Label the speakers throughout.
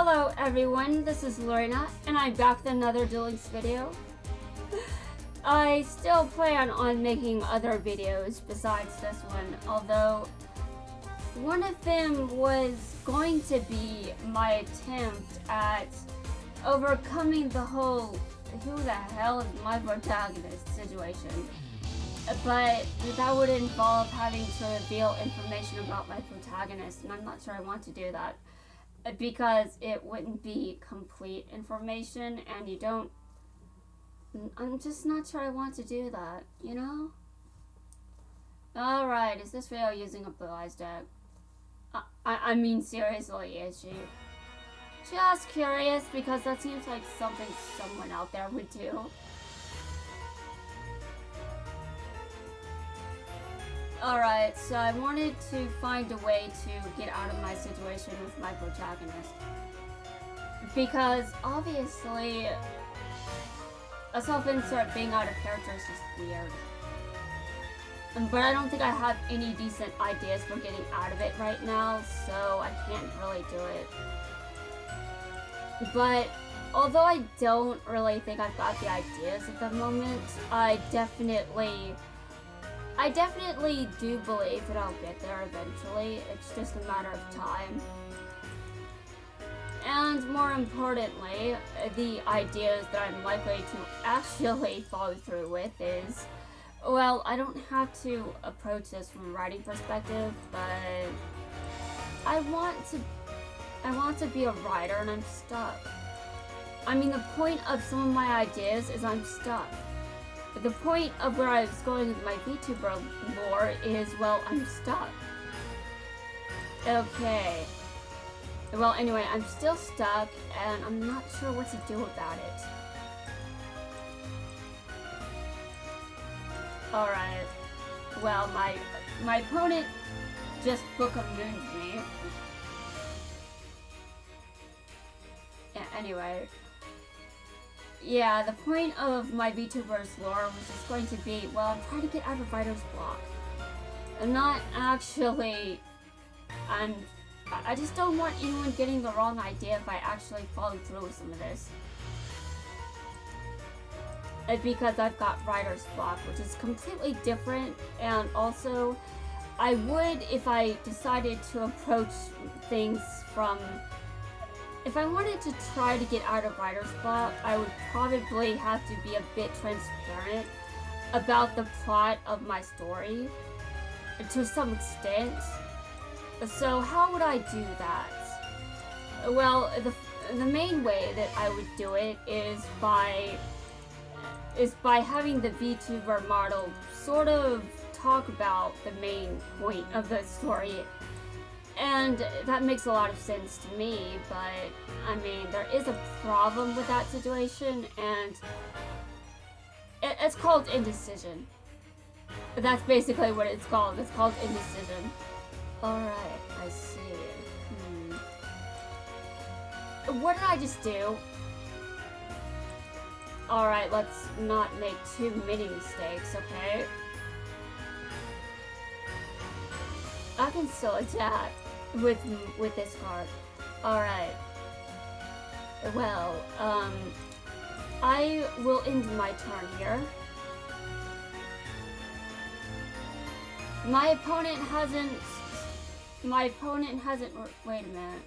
Speaker 1: Hello everyone, this is Lorena, and I'm back with another Duelist video. I still plan on making other videos besides this one, although one of them was going to be my attempt at overcoming the whole who the hell is my protagonist situation. But that would involve having to reveal information about my protagonist, and I'm not sure I want to do that. Because it wouldn't be complete information, and you don't... I'm just not sure I want to do that, you know? Alright, is this video using a blue-eyes deck? I mean, seriously, is she? Just curious, because that seems like something someone out there would do. Alright, so I wanted to find a way to get out of my situation with my protagonist. Because, obviously, a self-insert being out of character is just weird. But I don't think I have any decent ideas for getting out of it right now, so I can't really do it. But, although I don't really think I've got the ideas at the moment, I definitely do believe that I'll get there eventually. It's just a matter of time. And more importantly, the ideas that I'm likely to actually follow through with is, well, I don't have to approach this from a writing perspective, but I want to be a writer and I'm stuck. I mean, the point of some of my ideas is I'm stuck. The point of where I was going with my VTuber lore is, well, I'm stuck. Okay. Well, anyway, I'm still stuck, and I'm not sure what to do about it. Alright. Well, my opponent just Book of Mooned me. Yeah, anyway. Yeah, the point of my VTuber's lore was just going to be, well, I'm trying to get out of writer's block. I'm not actually... I just don't want anyone getting the wrong idea if I actually follow through with some of this. It's because I've got writer's block, which is completely different, and also, I would, if I decided to approach things from... If I wanted to try to get out of writer's block, I would probably have to be a bit transparent about the plot of my story, to some extent. So how would I do that? Well, the main way that I would do it is by having the VTuber model sort of talk about the main point of the story. And that makes a lot of sense to me, but, I mean, there is a problem with that situation, and it's called indecision. That's basically what it's called. It's called indecision. Alright, I see. What did I just do? Alright, let's not make too many mistakes, okay? I can still attack with this card. Alright. Well, I will end my turn here. My opponent hasn't... Wait a minute.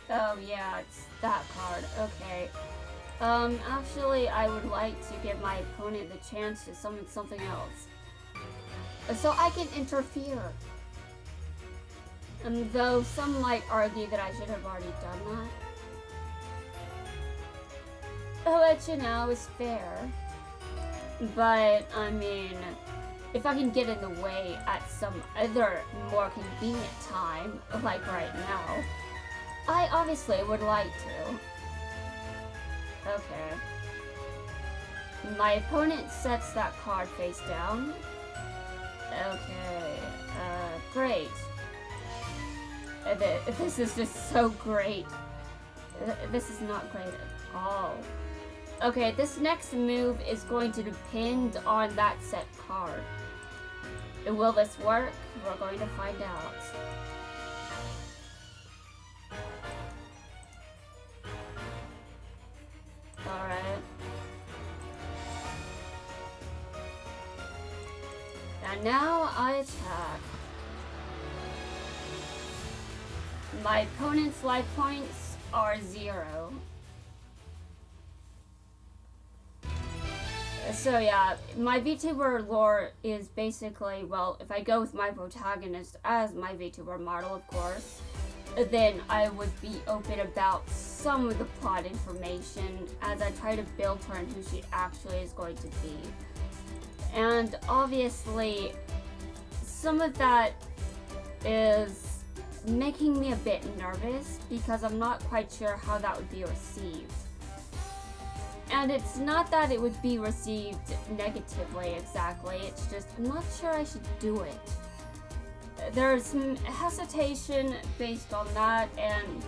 Speaker 1: Oh yeah, it's that card. Okay. Actually, I would like to give my opponent the chance to summon something else, so I can interfere. And though some might argue that I should have already done that. I'll let you know, it's fair. But, I mean, if I can get in the way at some other more convenient time, like right now, I obviously would like to. Okay. My opponent sets that card face down. Okay, great. This is just so great. This is not great at all. Okay, this next move is going to depend on that set card. Will this work? We're going to find out. now I attack. My opponent's life points are 0. So yeah, my VTuber lore is basically, well, if I go with my protagonist as my VTuber model, of course, then I would be open about some of the plot information as I try to build her and who she actually is going to be. And obviously, some of that is making me a bit nervous because I'm not quite sure how that would be received. And it's not that it would be received negatively exactly, it's just I'm not sure I should do it. There's some hesitation based on that and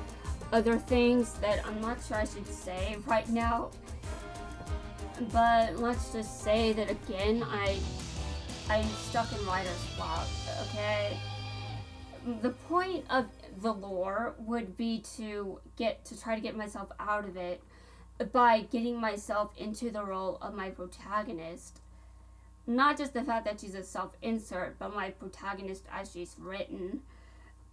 Speaker 1: other things that I'm not sure I should say right now. But let's just say that again, I'm stuck in writer's block, okay? The point of the lore would be to try to get myself out of it by getting myself into the role of my protagonist. Not just the fact that she's a self-insert, but my protagonist as she's written.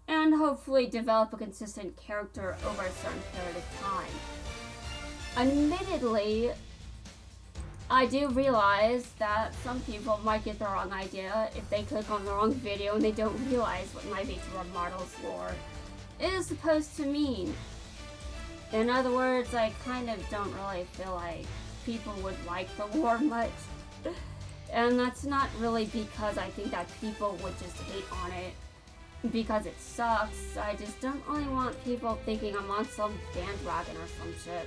Speaker 1: And hopefully develop a consistent character over a certain period of time. Admittedly, I do realize that some people might get the wrong idea if they click on the wrong video and they don't realize what my VTuber model's lore is supposed to mean. In other words, I kind of don't really feel like people would like the lore much. And that's not really because I think that people would just hate on it because it sucks. I just don't really want people thinking I'm on some bandwagon or some shit.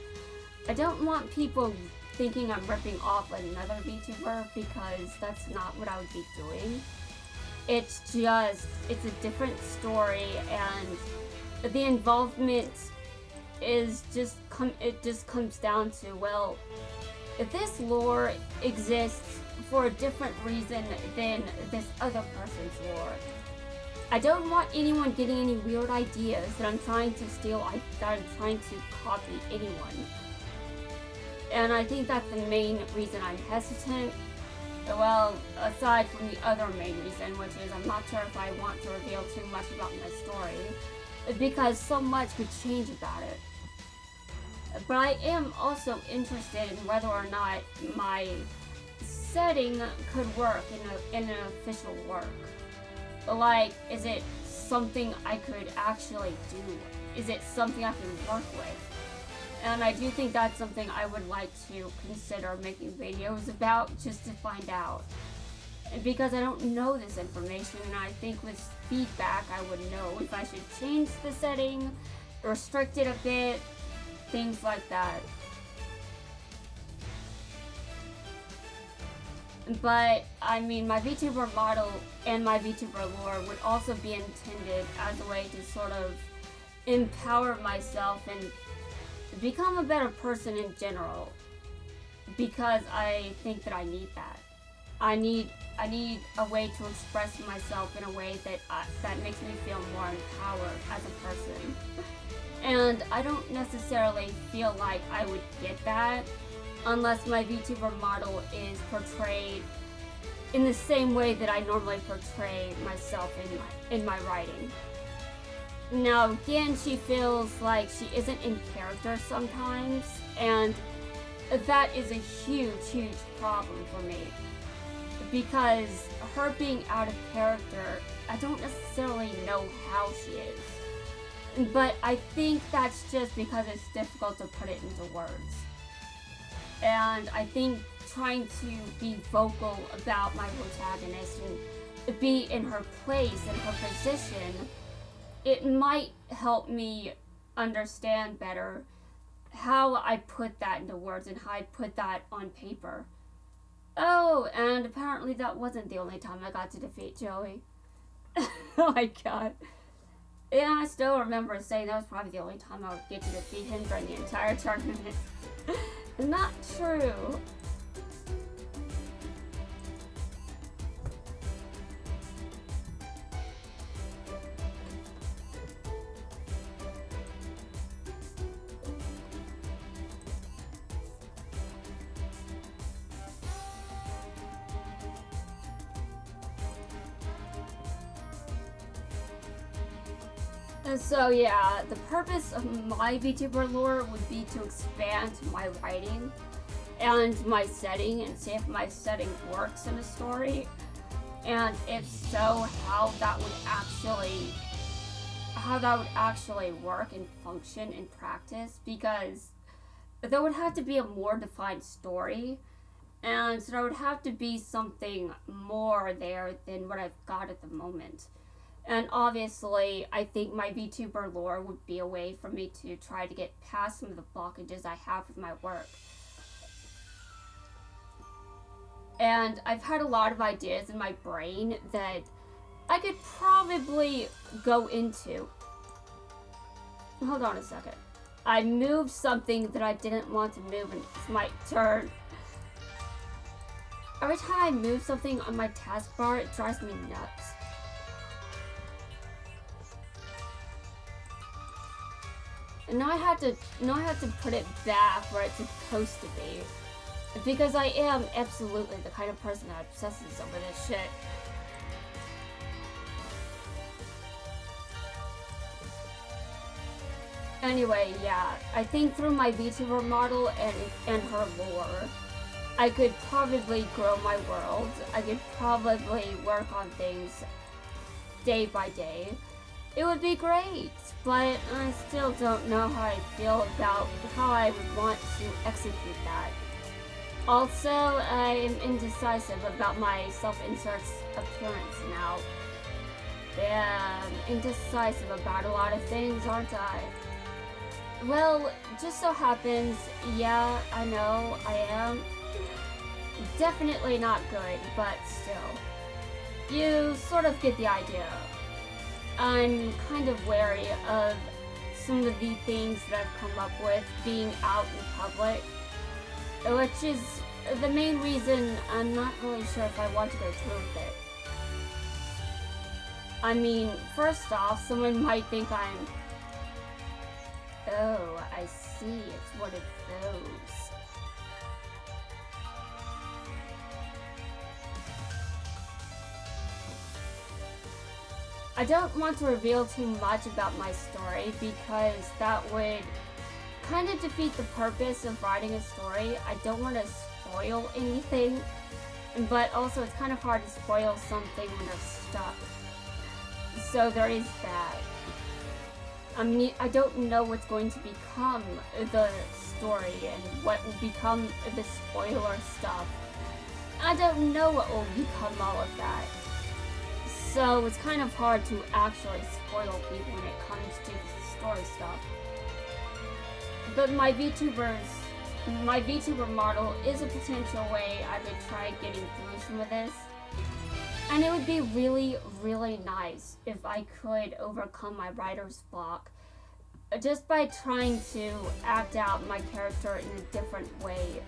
Speaker 1: I don't want people thinking I'm ripping off another VTuber because that's not what I would be doing. It's a different story, and the involvement it just comes down to, well, if this lore exists for a different reason than this other person's lore. I don't want anyone getting any weird ideas that I'm trying to steal, that I'm trying to copy anyone. And I think that's the main reason I'm hesitant. Well, aside from the other main reason, which is I'm not sure if I want to reveal too much about my story, because so much could change about it. But I am also interested in whether or not my setting could work in an official work. Like, is it something I could actually do? Is it something I can work with? And I do think that's something I would like to consider making videos about, just to find out. Because I don't know this information, and I think with feedback I would know if I should change the setting, restrict it a bit, things like that. But, I mean, my VTuber model and my VTuber lore would also be intended as a way to sort of empower myself and become a better person in general. Because I think that I need that. I need a way to express myself in a way that makes me feel more empowered as a person. And I don't necessarily feel like I would get that unless my VTuber model is portrayed in the same way that I normally portray myself in my writing. Now, again, she feels like she isn't in character sometimes, and that is a huge, huge problem for me. Because her being out of character, I don't necessarily know how she is. But I think that's just because it's difficult to put it into words. And I think trying to be vocal about my protagonist and be in her place, in her position, it might help me understand better how I put that into words and how I put that on paper. Oh, and apparently that wasn't the only time I got to defeat Joey. Oh my god. Yeah, I still remember saying that was probably the only time I would get to defeat him during the entire tournament. Not true. So yeah, the purpose of my VTuber lore would be to expand my writing and my setting and see if my setting works in a story, and if so, how that would actually work and function in practice, because there would have to be a more defined story, and so there would have to be something more there than what I've got at the moment. And obviously, I think my VTuber lore would be a way for me to try to get past some of the blockages I have with my work. And I've had a lot of ideas in my brain that I could probably go into. Hold on a second. I moved something that I didn't want to move, and it's my turn. Every time I move something on my taskbar, it drives me nuts. And now I have to put it back where it's supposed to be. Because I am absolutely the kind of person that obsesses over this shit. Anyway, yeah, I think through my VTuber model and her lore, I could probably grow my world. I could probably work on things day by day. It would be great, but I still don't know how I feel about how I would want to execute that. Also, I am indecisive about my self-insert's appearance now. Yeah, I'm indecisive about a lot of things, aren't I? Well, just so happens, yeah, I know, I am. Definitely not good, but still. You sort of get the idea. I'm kind of wary of some of the things that I've come up with being out in public, which is the main reason I'm not really sure if I want to go through with it. I mean, first off, someone might think I'm... Oh, I see, it's one of those. I don't want to reveal too much about my story because that would kind of defeat the purpose of writing a story. I don't want to spoil anything, but also it's kind of hard to spoil something when they're stuck. So there is that. I mean, I don't know what's going to become the story and what will become the spoiler stuff. I don't know what will become all of that. So it's kind of hard to actually spoil people when it comes to the story stuff. But my VTuber model is a potential way I could try getting through some of this. And it would be really, really nice if I could overcome my writer's block just by trying to act out my character in a different way,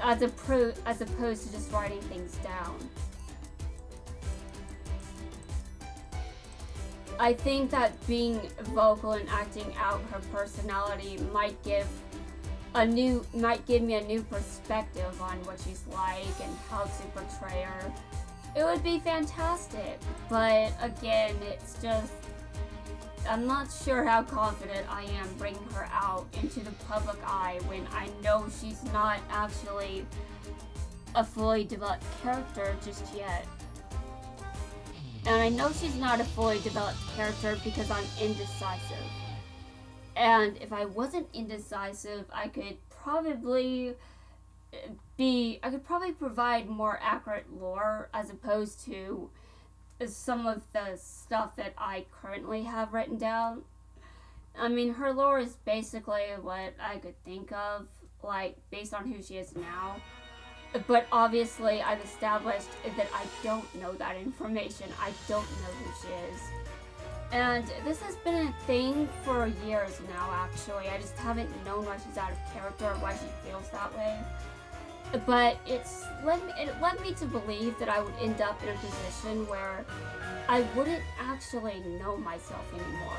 Speaker 1: as opposed to just writing things down. I think that being vocal and acting out her personality might give me a new perspective on what she's like and how to portray her. It would be fantastic, but again, it's just, I'm not sure how confident I am bringing her out into the public eye when I know she's not actually a fully developed character just yet. And I know she's not a fully developed character because I'm indecisive. And if I wasn't indecisive, I could probably provide more accurate lore as opposed to some of the stuff that I currently have written down. I mean, her lore is basically what I could think of, like, based on who she is now. But obviously, I've established that I don't know that information. I don't know who she is. And this has been a thing for years now, actually. I just haven't known why she's out of character or why she feels that way. But it led me to believe that I would end up in a position where I wouldn't actually know myself anymore.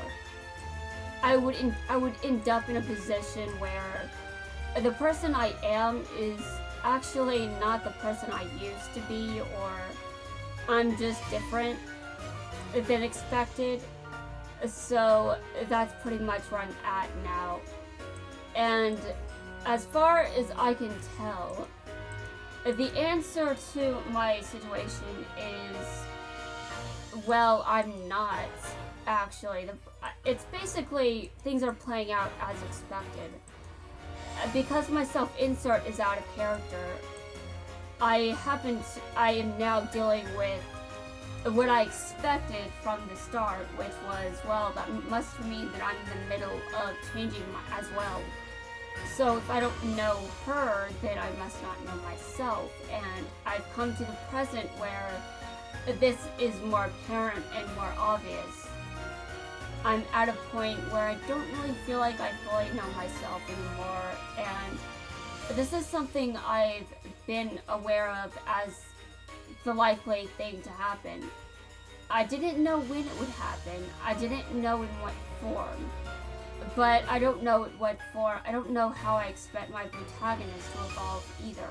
Speaker 1: I would end up in a position where the person I am is actually not the person I used to be, or I'm just different than expected. So that's pretty much where I'm at now. And as far as I can tell, the answer to my situation is, well, I'm not, actually. It's basically, things are playing out as expected. Because my self-insert is out of character, I am now dealing with what I expected from the start, which was, well, that must mean that I'm in the middle of changing as well. So if I don't know her, then I must not know myself, and I've come to the present where this is more apparent and more obvious. I'm at a point where I don't really feel like I fully know myself anymore, and this is something I've been aware of as the likely thing to happen. I didn't know when it would happen. I didn't know in what form. But I don't know in what form. I don't know how I expect my protagonist to evolve either.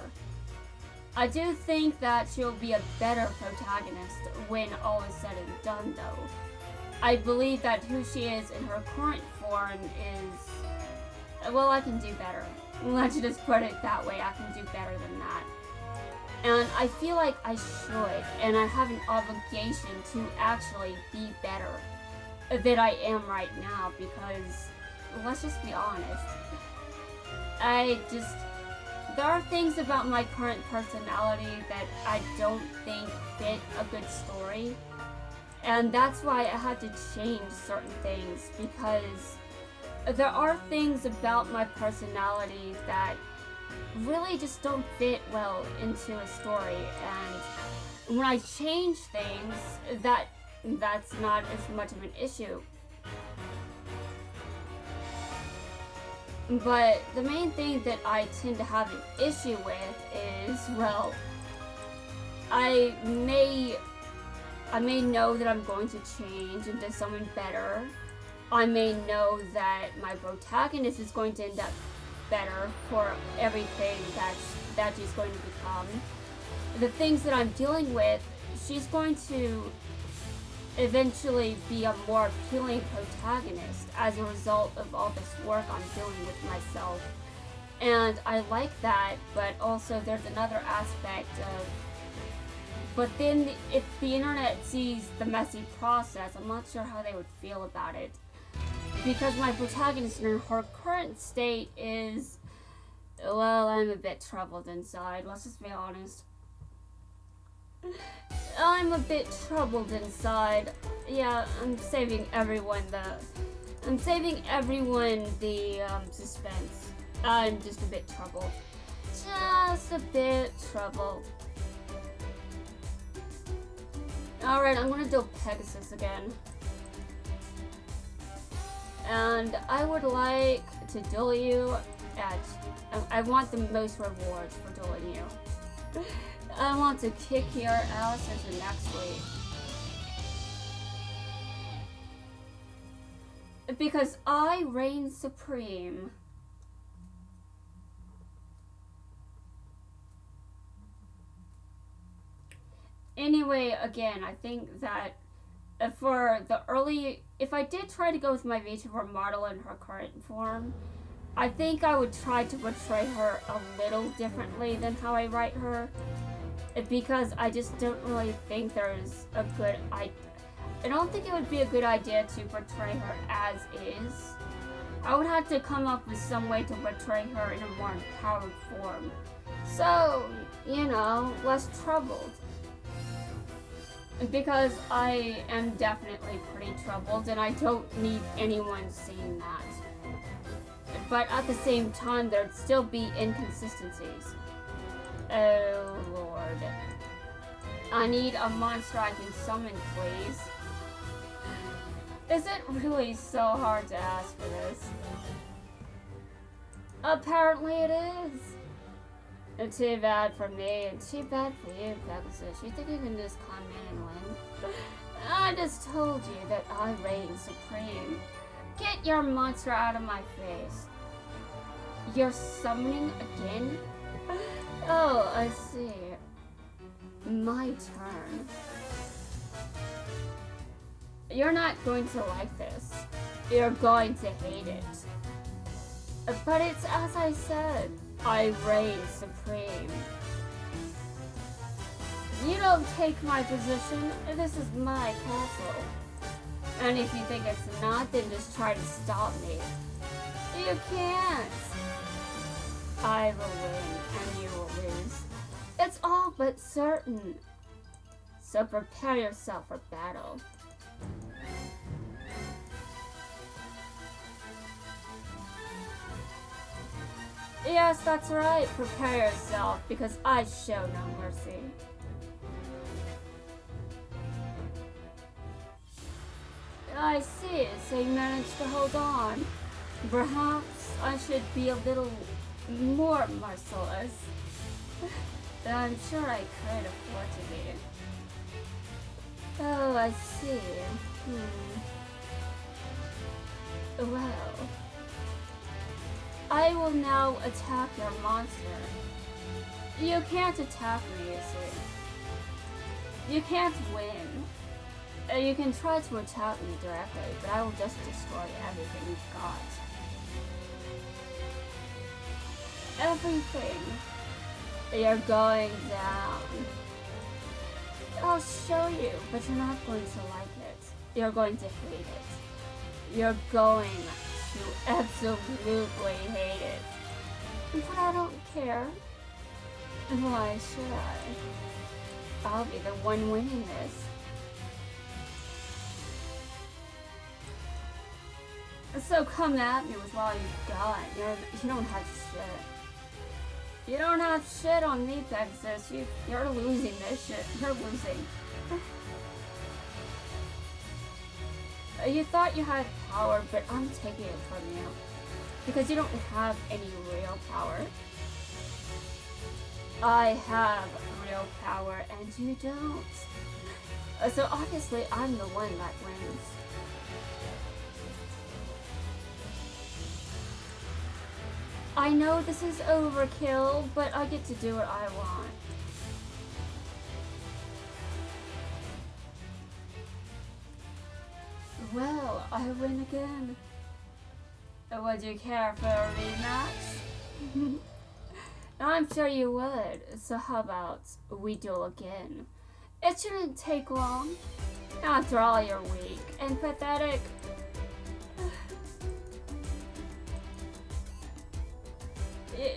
Speaker 1: I do think that she'll be a better protagonist when all is said and done, though. I believe that who she is in her current form is... well, I can do better. Let's just put it that way. I can do better than that. And I feel like I should, and I have an obligation to actually be better than I am right now, because, let's just be honest, there are things about my current personality that I don't think fit a good story, and that's why I had to change certain things, because there are things about my personality that really just don't fit well into a story, and when I change things, that's not as much of an issue. But the main thing that I tend to have an issue with is, well, I may know that I'm going to change into someone better. I may know that my protagonist is going to end up better for everything that she's going to become. The things that I'm dealing with, she's going to eventually be a more appealing protagonist as a result of all this work I'm doing with myself. And I like that, but also there's another aspect of, but then if the internet sees the messy process, I'm not sure how they would feel about it. Because my protagonist in her current state is, well, I'm a bit troubled inside, let's just be honest. I'm a bit troubled inside. Yeah, I'm saving everyone the suspense. I'm just a bit troubled. Just a bit troubled. Alright, I'm gonna do Pegasus again. And I would like to duel you at... I want the most rewards for dueling you. I want to kick your ass into next week. Because I reign supreme. Anyway, again, I think that for the early... if I did try to go with my VTuber model in her current form, I think I would try to portray her a little differently than how I write her. Because I just don't really think there's a good... I don't think it would be a good idea to portray her as is. I would have to come up with some way to portray her in a more empowered form. So, you know, less troubled. Because I am definitely pretty troubled, and I don't need anyone seeing that. But at the same time, there'd still be inconsistencies. Oh, Lord. I need a monster I can summon, please. Is it really so hard to ask for this? Apparently it is. And too bad for me, and too bad for you, Pegasus. You think you can just come in and win? I just told you that I reign supreme. Get your monster out of my face. You're summoning again? Oh, I see. My turn. You're not going to like this. You're going to hate it. But it's as I said, I reign supreme. You don't take my position, this is my castle. And if you think it's not, then just try to stop me. You can't. I will win, and you will lose. It's all but certain. So prepare yourself for battle. Yes, that's right. Prepare yourself, because I show no mercy. I see, so you managed to hold on. Perhaps I should be a little more merciless. I'm sure I could afford to be. Oh, I see. Well, I will now attack your monster. You can't attack me, you see. You can't win. You can try to attack me directly, but I will just destroy everything you've got. Everything. You're going down. I'll show you, but you're not going to like it. You're going to hate it. You're going to absolutely hate it. But I don't care. Why should I? I'll be the one winning this. So come at me with all you've got. You don't have shit. You don't have shit on me, Pegasus. You're losing this shit. You're losing. You thought you had power, but I'm taking it from you. Because you don't have any real power. I have real power, and you don't. So obviously, I'm the one that wins. I know this is overkill, but I get to do what I want. Well, I win again. Would you care for a rematch? I'm sure you would. So how about we duel again? It shouldn't take long. After all, you're weak and pathetic.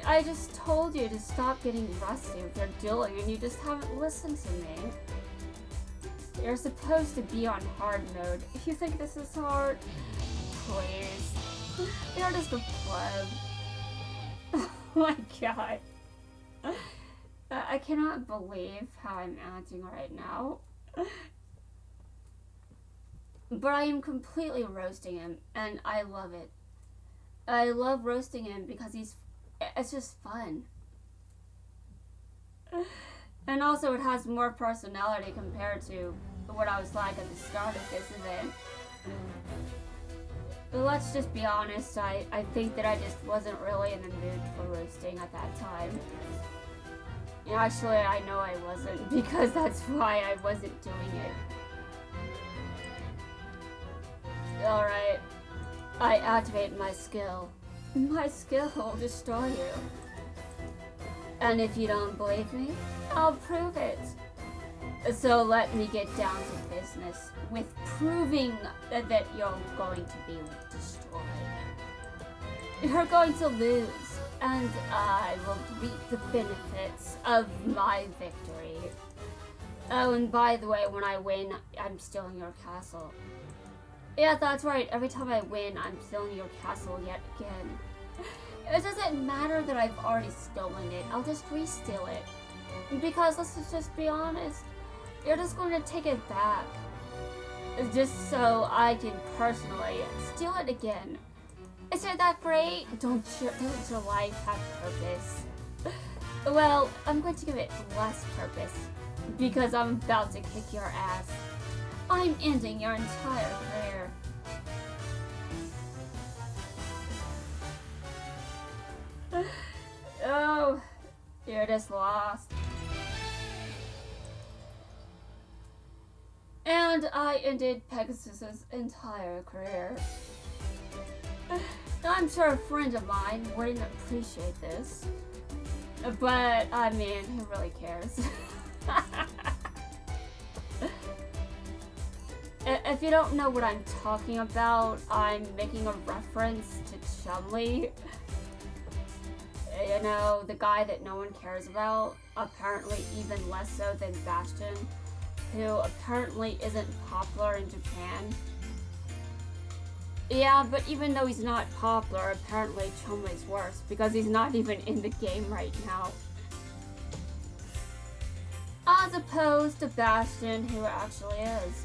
Speaker 1: I just told you to stop getting rusty with your dueling and you just haven't listened to me. You're supposed to be on hard mode. If you think this is hard, please. You're just a pleb. Oh my god. I cannot believe how I'm acting right now. But I am completely roasting him, and I love it. I love roasting him because it's just fun. And also it has more personality compared to what I was like at the start of this event. But let's just be honest, I think that I just wasn't really in the mood for roasting at that time. Actually, I know I wasn't, because that's why I wasn't doing it. Alright, I activate my skill. My skill will destroy you. And if you don't believe me, I'll prove it. So let me get down to business with proving that you're going to be destroyed. You're going to lose, and I will reap the benefits of my victory. Oh, and by the way, when I win, I'm stealing your castle. Yeah, that's right. Every time I win, I'm stealing your castle yet again. It doesn't matter that I've already stolen it. I'll just re-steal it. Because let's just be honest. You're just going to take it back. Just so I can personally steal it again. Isn't that great? Don't your life have purpose? Well, I'm going to give it less purpose. Because I'm about to kick your ass. I'm ending your entire career. Oh, you're just lost. And And I ended Pegasus's entire career. Now, I'm sure a friend of mine wouldn't appreciate this, but I mean, who really cares? If you don't know what I'm talking about, I'm making a reference to Chumley. You know, the guy that no one cares about, apparently even less so than Bastion, who apparently isn't popular in Japan. Yeah, but even though he's not popular, apparently Chumley's worse, because he's not even in the game right now. As opposed to Bastion, who actually is.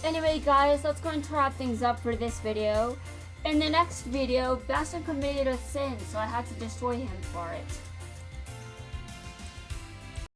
Speaker 1: Anyway guys, that's going to wrap things up for this video. In the next video, Bastion committed a sin, so I had to destroy him for it.